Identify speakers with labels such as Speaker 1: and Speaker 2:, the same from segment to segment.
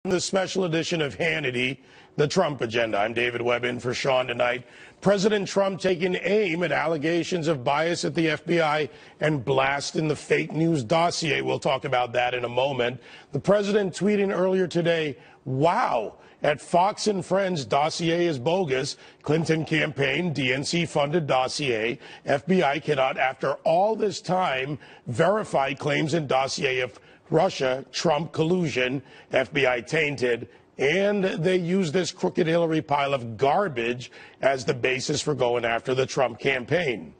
Speaker 1: The special edition of Hannity, the Trump Agenda. I'm David Webb in for Sean tonight. President Trump taking aim at allegations of bias at the FBI and blasting the fake news dossier. We'll talk about that in a moment. The president tweeting earlier today, "Wow, at Fox and Friends, dossier is bogus. Clinton campaign, DNC-funded dossier. FBI cannot, after all this time, verify claims in dossier of Russia, Trump collusion, FBI tainted, and they use this crooked Hillary pile of garbage as the basis for going after the Trump campaign."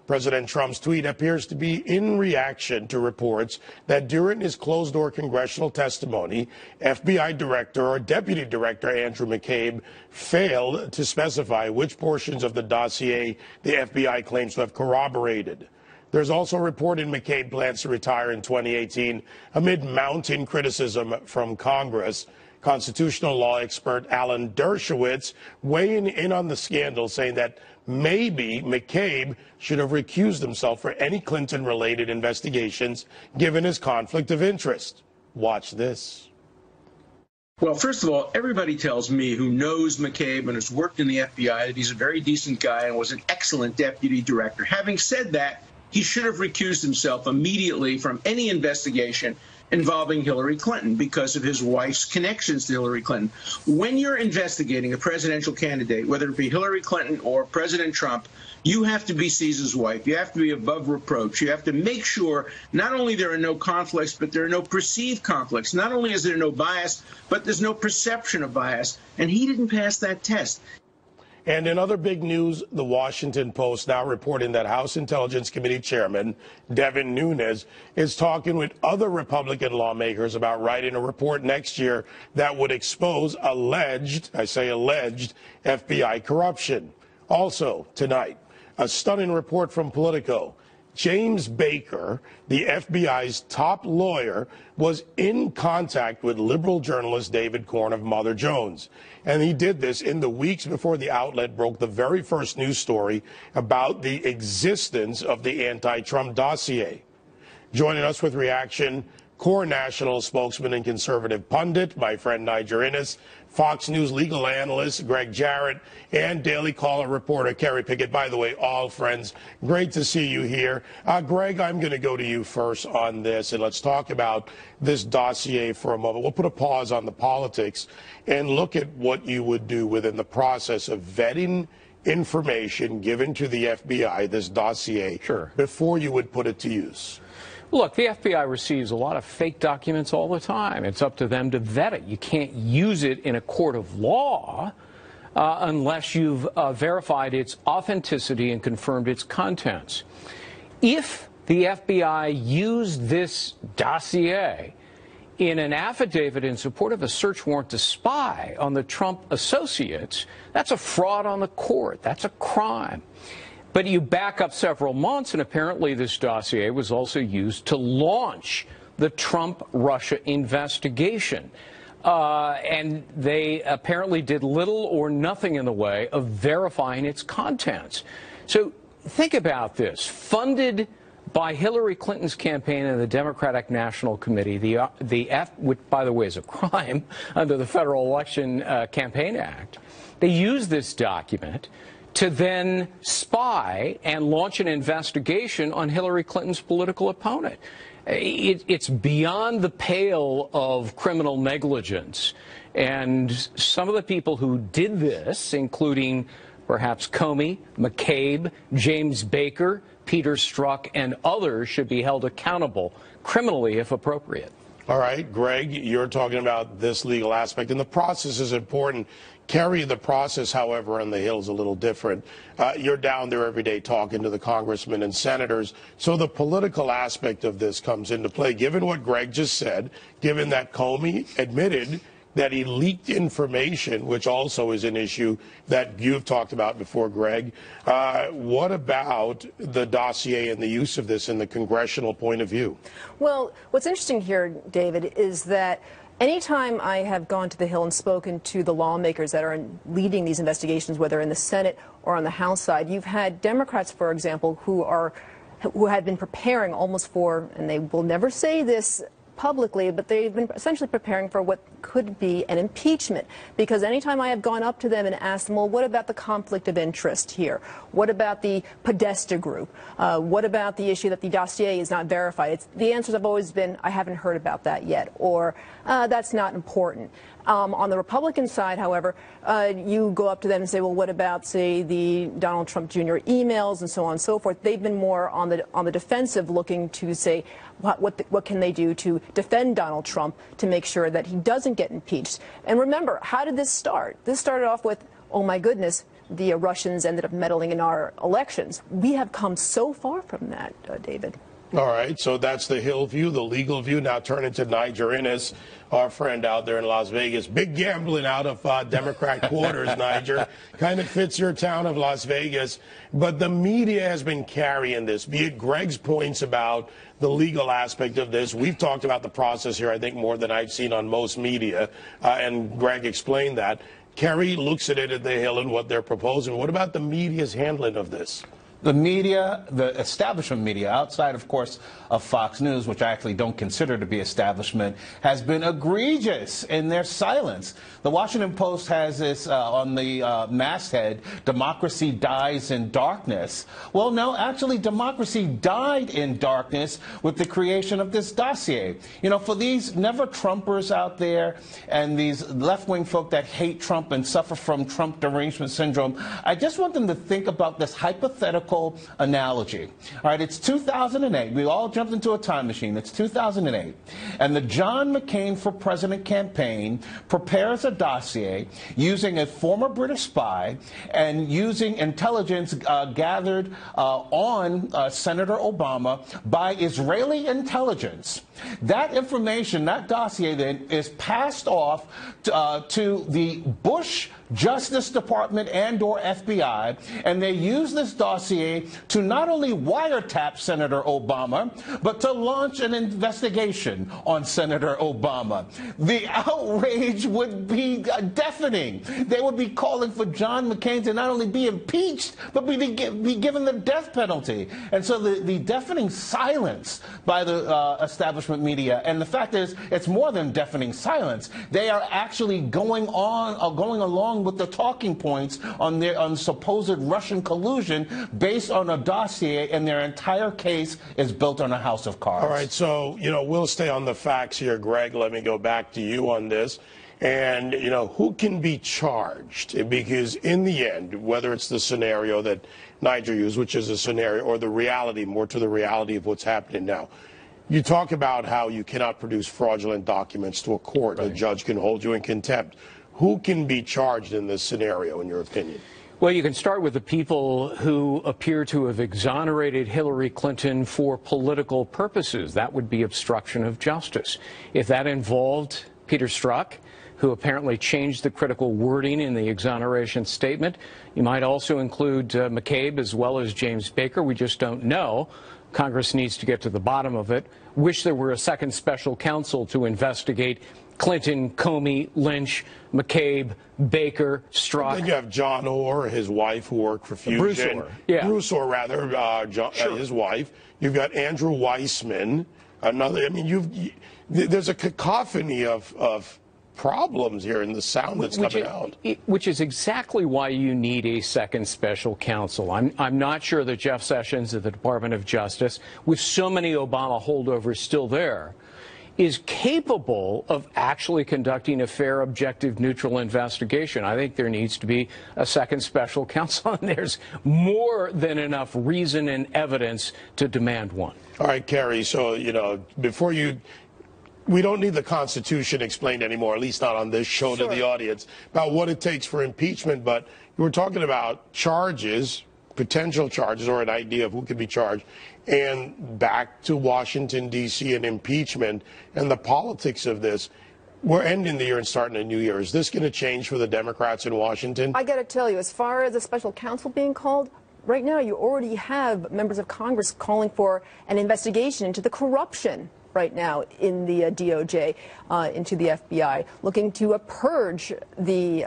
Speaker 1: President Trump's tweet appears to be in reaction to reports that during his closed-door congressional testimony, FBI Director or Deputy Director Andrew McCabe failed to specify which portions of the dossier the FBI claims to have corroborated. There's also a report in McCabe plans to retire in 2018 amid mounting criticism from Congress. Constitutional law expert Alan Dershowitz weighing in on the scandal, saying that maybe McCabe should have recused himself for any Clinton-related investigations given his conflict of interest. Watch this.
Speaker 2: Well, first of all, everybody tells me who knows McCabe and has worked in the FBI that he's a very decent guy and was an excellent deputy director. Having said that, he should have recused himself immediately from any investigation involving Hillary Clinton because of his wife's connections to Hillary Clinton. When you're investigating a presidential candidate, whether it be Hillary Clinton or President Trump, you have to be Caesar's wife. You have to be above reproach. You have to make sure not only there are no conflicts, but there are no perceived conflicts. Not only is there no bias, but there's no perception of bias. And he didn't pass that test.
Speaker 1: And in other big news, the Washington Post now reporting that House Intelligence Committee Chairman Devin Nunes is talking with other Republican lawmakers about writing a report next year that would expose alleged, I say alleged, FBI corruption. Also tonight, a stunning report from Politico. James Baker, the FBI's top lawyer, was in contact with liberal journalist David Corn of Mother Jones. And he did this in the weeks before the outlet broke the very first news story about the existence of the anti-Trump dossier. Joining us with reaction, Core National spokesman and conservative pundit, my friend Niger Innes, Fox News legal analyst Greg Jarrett, and Daily Caller reporter Kerry Pickett. By the way, all friends, great to see you here. Greg, I'm going to go to you first on this, and let's talk about this dossier for a moment. We'll put a pause on the politics and look at what you would do within the process of vetting information given to the FBI, this dossier, before you would put it to use.
Speaker 3: Look, the FBI receives a lot of fake documents all the time. It's up to them to vet it. You can't use it in a court of law unless you've verified its authenticity and confirmed its contents. If the FBI used this dossier in an affidavit in support of a search warrant to spy on the Trump associates, that's a fraud on the court. That's a crime. But you back up several months, and apparently this dossier was also used to launch the Trump-Russia investigation. And they apparently did little or nothing in the way of verifying its contents. So think about this. Funded by Hillary Clinton's campaign and the Democratic National Committee, which, by the way, is a crime under the Federal Election Campaign Act, they used this document to then spy and launch an investigation on Hillary Clinton's political opponent. It's beyond the pale of criminal negligence. And some of the people who did this, including perhaps Comey, McCabe, James Baker, Peter Strzok, and others, should be held accountable criminally if appropriate.
Speaker 1: All right, Greg, you're talking about this legal aspect, and the process is important. Kerry, the process, however, on the Hill is a little different. You're down there every day talking to the congressmen and senators, so the political aspect of this comes into play. Given what Greg just said, given that Comey admitted that he leaked information, which also is an issue that you've talked about before, Greg. What about the dossier and the use of this in the congressional point of view?
Speaker 4: Well, what's interesting here, David, is that anytime I have gone to the Hill and spoken to the lawmakers that are leading these investigations, whether in the Senate or on the House side, you've had Democrats, for example, who had been preparing almost for, and they will never say this publicly, but they've been essentially preparing for what could be an impeachment. Because anytime I have gone up to them and asked them, well, what about the conflict of interest here? What about the Podesta group? What about the issue that the dossier is not verified? The answers have always been, I haven't heard about that yet, or that's not important. On the Republican side, however, you go up to them and say, well, what about, say, the Donald Trump Jr. emails and so on and so forth? They've been more on the defensive, looking to say, what can they do to defend Donald Trump to make sure that he doesn't get impeached? And remember, how did this start? This started off with, oh, my goodness, the Russians ended up meddling in our elections. We have come so far from that, David.
Speaker 1: All right, so that's the Hill view, the legal view. Now turning to Niger Innis, our friend out there in Las Vegas. Big gambling out of Democrat quarters, Niger. Kind of fits your town of Las Vegas. But the media has been carrying this, be it Greg's points about the legal aspect of this. We've talked about the process here, I think, more than I've seen on most media, and Greg explained that. Kerry looks at it at the Hill and what they're proposing. What about the media's handling of this?
Speaker 5: The media, the establishment media, outside, of course, of Fox News, which I actually don't consider to be establishment, has been egregious in their silence. The Washington Post has this on the masthead, democracy dies in darkness. Well, no, actually, democracy died in darkness with the creation of this dossier. You know, for these never-Trumpers out there and these left-wing folk that hate Trump and suffer from Trump derangement syndrome, I just want them to think about this hypothetical analogy. All right, it's 2008. We all jumped into a time machine. It's 2008. And the John McCain for President campaign prepares a dossier using a former British spy and using intelligence gathered on Senator Obama by Israeli intelligence. That information, that dossier then, is passed off to the Bush Justice Department and/or FBI, and they use this dossier to not only wiretap Senator Obama, but to launch an investigation on Senator Obama. The outrage would be deafening. They would be calling for John McCain to not only be impeached, but be given the death penalty. And so the deafening silence by the establishment media, and the fact is, it's more than deafening silence. They are actually going along with the talking points on supposed Russian collusion based on a dossier, and their entire case is built on a house of cards.
Speaker 1: All right, so, you know, we'll stay on the facts here, Greg. Let me go back to you on this. And, you know, who can be charged? Because in the end, whether it's the scenario that Niger used, which is a scenario, or the reality, more to the reality of what's happening now, you talk about how you cannot produce fraudulent documents to a court. Right. A judge can hold you in contempt. Who can be charged in this scenario, in your opinion?
Speaker 3: Well, you can start with the people who appear to have exonerated Hillary Clinton for political purposes. That would be obstruction of justice. If that involved Peter Strzok, who apparently changed the critical wording in the exoneration statement, you might also include McCabe as well as James Baker. We just don't know. Congress needs to get to the bottom of it. Wish there were a second special counsel to investigate Clinton, Comey, Lynch, McCabe, Baker, Strzok.
Speaker 1: Then you have John Orr, his wife, who worked for Fusion.
Speaker 3: Bruce Orr, yeah.
Speaker 1: Bruce Orr, rather, his wife. You've got Andrew Weissman. Another. I mean, there's a cacophony of problems here in the sound that's coming out.
Speaker 3: Which is exactly why you need a second special counsel. I'm not sure that Jeff Sessions of the Department of Justice, with so many Obama holdovers still there, is capable of actually conducting a fair, objective, neutral investigation. I think there needs to be a second special counsel, and there's more than enough reason and evidence to demand one.
Speaker 1: All right, Kerry, so, you know, we don't need the Constitution explained anymore, at least not on this show. Sure. To the audience, about what it takes for impeachment, but you were talking about charges, potential charges, or an idea of who could be charged, and back to Washington, D.C. and impeachment and the politics of this. We're ending the year and starting a new year. Is this going to change for the Democrats in Washington?
Speaker 4: I got to tell you, as far as a special counsel being called, right now you already have members of Congress calling for an investigation into the corruption right now in the DOJ into the FBI, looking to purge the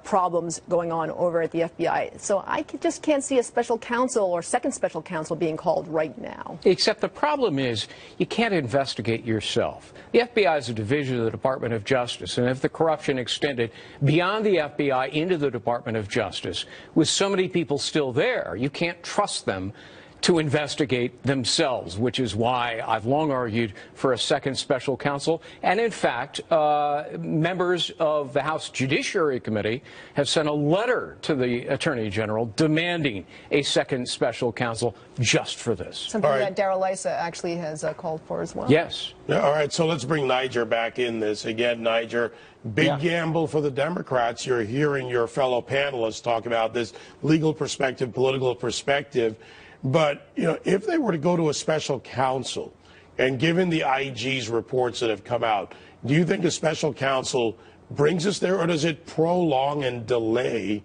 Speaker 4: problems going on over at the FBI. So I just can't see a special counsel or second special counsel being called right now.
Speaker 3: Except the problem is you can't investigate yourself. The FBI is a division of the Department of Justice, and if the corruption extended beyond the FBI into the Department of Justice, with so many people still there, you can't trust them to investigate themselves, which is why I've long argued for a second special counsel. And in fact, members of the House Judiciary Committee have sent a letter to the Attorney General demanding a second special counsel just for this.
Speaker 4: Something that Darrell Issa actually has called for as well.
Speaker 3: Yes.
Speaker 1: Yeah, all right, so let's bring Niger back in this. Again, Niger, big gamble for the Democrats. You're hearing your fellow panelists talk about this legal perspective, political perspective. But, you know, if they were to go to a special counsel, and given the IG's reports that have come out, do you think a special counsel brings us there, or does it prolong and delay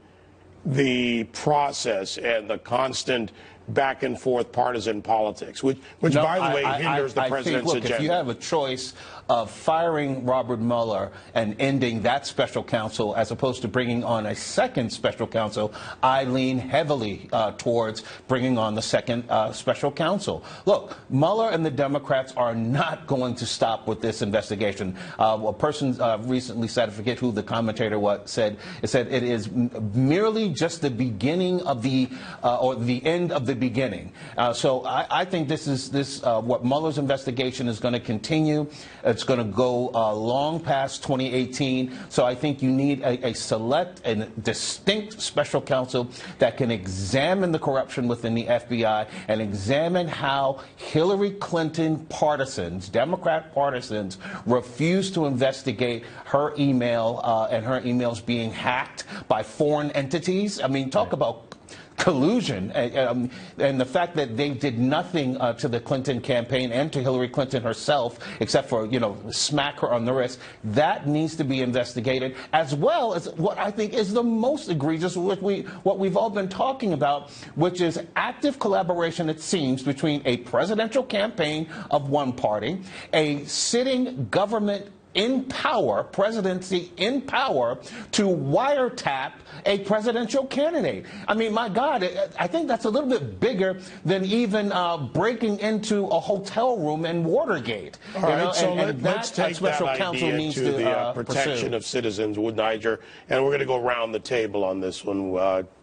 Speaker 1: the process and the constant back and forth partisan politics, which by the way, hinders the president's agenda?
Speaker 5: If you have a choice of firing Robert Mueller and ending that special counsel as opposed to bringing on a second special counsel, I lean heavily towards bringing on the second special counsel. Look, Mueller and the Democrats are not going to stop with this investigation. A person recently said, I forget who the commentator said it is merely just the beginning of the or the end of the beginning. So I think this is what Mueller's investigation is going to continue. It's going to go long past 2018. So I think you need a select and distinct special counsel that can examine the corruption within the FBI and examine how Hillary Clinton partisans, Democrat partisans, refuse to investigate her email and her emails being hacked by foreign entities. I mean, talk about collusion, and the fact that they did nothing to the Clinton campaign and to Hillary Clinton herself, except for, you know, smack her on the wrist. That needs to be investigated, as well as what I think is the most egregious, what we've all been talking about, which is active collaboration, it seems, between a presidential campaign of one party, a sitting government in power, presidency in power, to wiretap a presidential candidate. I mean, my God, I think that's a little bit bigger than even breaking into a hotel room in Watergate.
Speaker 1: All right, so let's take that idea to the protection of citizens with Niger, and we're going to go around the table on this one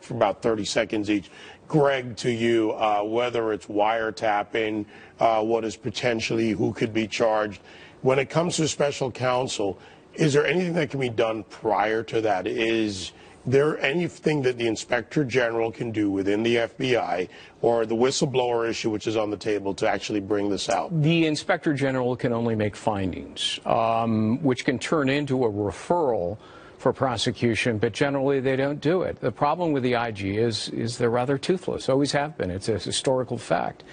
Speaker 1: for about 30 seconds each. Greg, to you, whether it's wiretapping, what is potentially, who could be charged. When it comes to special counsel, is there anything that can be done prior to that? Is there anything that the Inspector General can do within the FBI or the whistleblower issue, which is on the table, to actually bring this out? The
Speaker 3: Inspector General can only make findings, which can turn into a referral for prosecution, but generally they don't do it. The problem with the IG is they're rather toothless, always have been. It's a historical fact.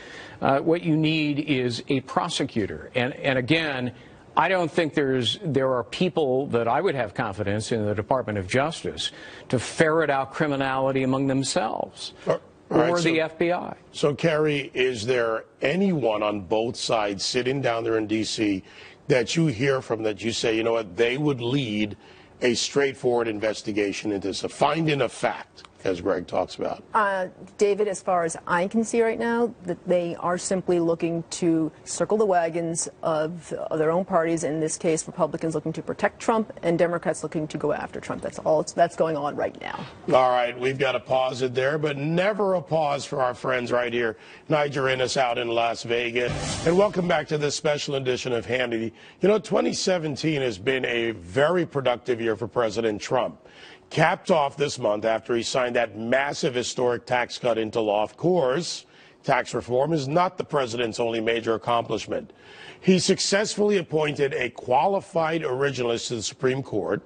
Speaker 3: What you need is a prosecutor. And again, I don't think there are people that I would have confidence in the Department of Justice to ferret out criminality among themselves or the FBI.
Speaker 1: So, Kerry, is there anyone on both sides sitting down there in D.C. that you hear from that you say, you know what, they would lead a straightforward investigation into this, a finding of fact, as Greg talks about?
Speaker 4: David, as far as I can see right now, that they are simply looking to circle the wagons of their own parties. In this case, Republicans looking to protect Trump and Democrats looking to go after Trump. That's all that's going on right now.
Speaker 1: All right, we've got to pause it there, but never a pause for our friends right here, Niger Innis out in Las Vegas. And welcome back to this special edition of Hannity. You know, 2017 has been a very productive year for President Trump. Capped off this month after he signed that massive historic tax cut into law. Of course, tax reform is not the president's only major accomplishment. He successfully appointed a qualified originalist to the Supreme Court.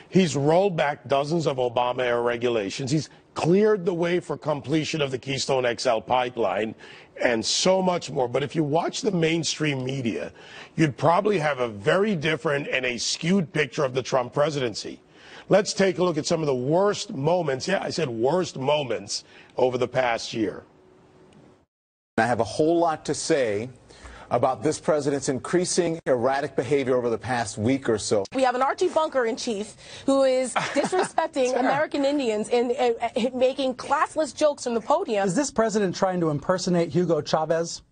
Speaker 1: He's rolled back dozens of Obama-era regulations. He's cleared the way for completion of the Keystone XL pipeline and so much more. But if you watch the mainstream media, you'd probably have a very different and a skewed picture of the Trump presidency. Let's take a look at some of the worst moments, yeah, I said worst moments, over the past year.
Speaker 6: I have a whole lot to say about this president's increasing erratic behavior over the past week or so.
Speaker 7: We have an Archie Bunker in chief who is disrespecting American Indians and making classless jokes from the podium.
Speaker 8: Is this president trying to impersonate Hugo Chavez,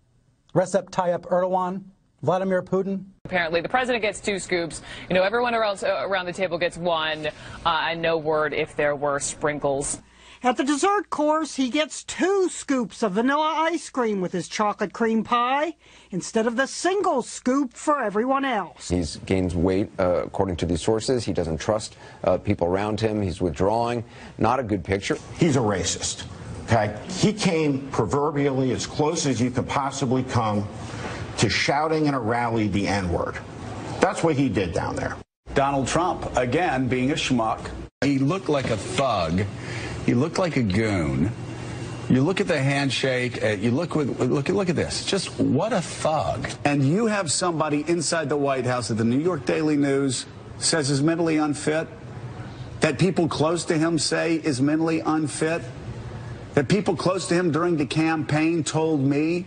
Speaker 8: Recep Tayyip Erdogan, Vladimir Putin?
Speaker 9: Apparently, the president gets 2 scoops. You know, everyone else around the table gets 1, and no word if there were sprinkles.
Speaker 10: At the dessert course, he gets 2 scoops of vanilla ice cream with his chocolate cream pie instead of the single scoop for everyone else.
Speaker 11: He's gained weight, according to these sources. He doesn't trust people around him. He's withdrawing. Not a good picture.
Speaker 12: He's a racist. Okay? He came proverbially as close as you could possibly come to shouting in a rally the N-word. That's what he did down there.
Speaker 13: Donald Trump, again, being a schmuck. He looked like a thug. He looked like a goon. You look at the handshake. You look at this. Just what a thug. And you have somebody inside the White House that the New York Daily News says is mentally unfit, that people close to him say is mentally unfit, that people close to him during the campaign told me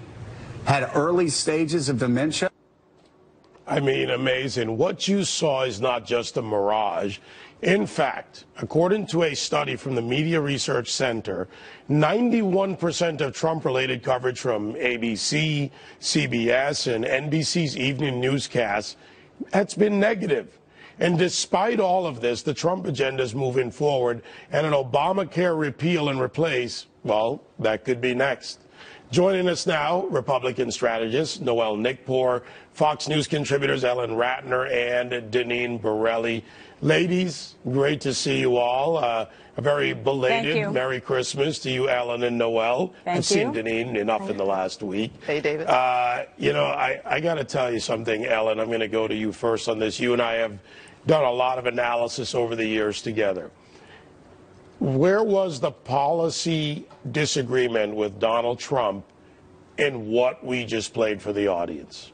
Speaker 13: had early stages of dementia.
Speaker 1: I mean, amazing. What you saw is not just a mirage. In fact, according to a study from the Media Research Center, 91% of Trump-related coverage from ABC, CBS, and NBC's evening newscasts has been negative. And despite all of this, the Trump agenda is moving forward, and an Obamacare repeal and replace, well, that could be next. Joining us now, Republican strategist Noel Nikpour, Fox News contributors Ellen Ratner and Deneen Borelli. Ladies, great to see you all. A very belated Merry Christmas to you, Ellen and Noel. I've seen Deneen enough in the last week.
Speaker 7: Hey, David.
Speaker 1: You know, I got to tell you something, Ellen. I'm going to go to you first on this. You and I have done a lot of analysis over the years together. Where was the policy disagreement with Donald Trump in what we just played for the audience?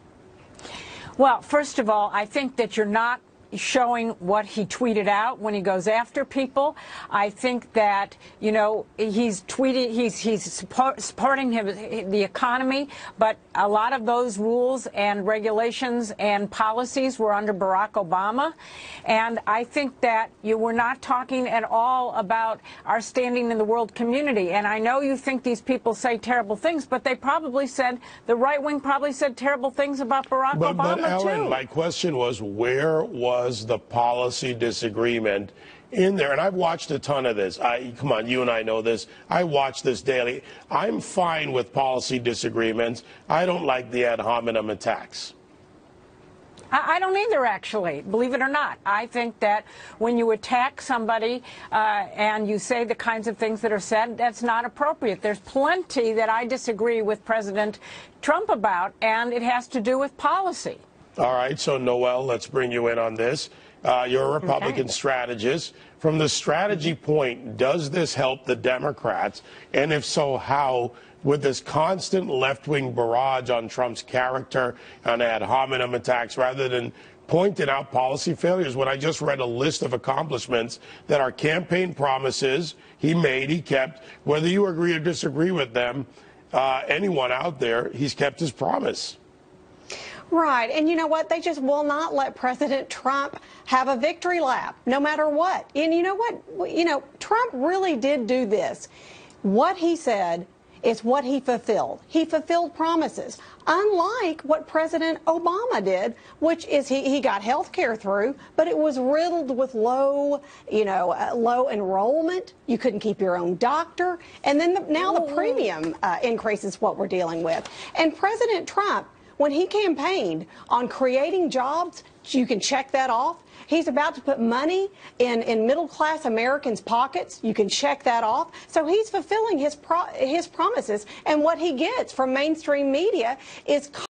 Speaker 14: Well, first of all, I think that you're not showing what he tweeted out when he goes after people. I think that, you know, he's supporting the economy, but a lot of those rules and regulations and policies were under Barack Obama. And I think that you were not talking at all about our standing in the world community. And I know you think these people say terrible things, but they probably said, the right wing probably said terrible things about Barack Obama,
Speaker 1: but Ellen,
Speaker 14: too.
Speaker 1: My question was, where was the policy disagreement in there? And I've watched a ton of this. Come on, you and I know this. I watch this daily. I'm fine with policy disagreements. I don't like the ad hominem attacks.
Speaker 14: I don't either, actually, believe it or not. I think that when you attack somebody and you say the kinds of things that are said, that's not appropriate. There's plenty that I disagree with President Trump about, and it has to do with policy.
Speaker 1: All right, so Noel, let's bring you in on this. You're a Republican strategist. From the strategy point, does this help the Democrats? And if so, how? With this constant left-wing barrage on Trump's character and ad hominem attacks, rather than pointing out policy failures, when I just read a list of accomplishments that are campaign promises he made, he kept, whether you agree or disagree with them, anyone out there, he's kept his promise.
Speaker 15: Right. And you know what? They just will not let President Trump have a victory lap, no matter what. And you know what? You know, Trump really did do this. What he said is what he fulfilled. He fulfilled promises, unlike what President Obama did, which is he got health care through, but it was riddled with low enrollment. You couldn't keep your own doctor. And then now the premium increase is what we're dealing with. And President Trump, when he campaigned on creating jobs, you can check that off. He's about to put money in middle-class Americans' pockets. You can check that off. So he's fulfilling his promises, and what he gets from mainstream media is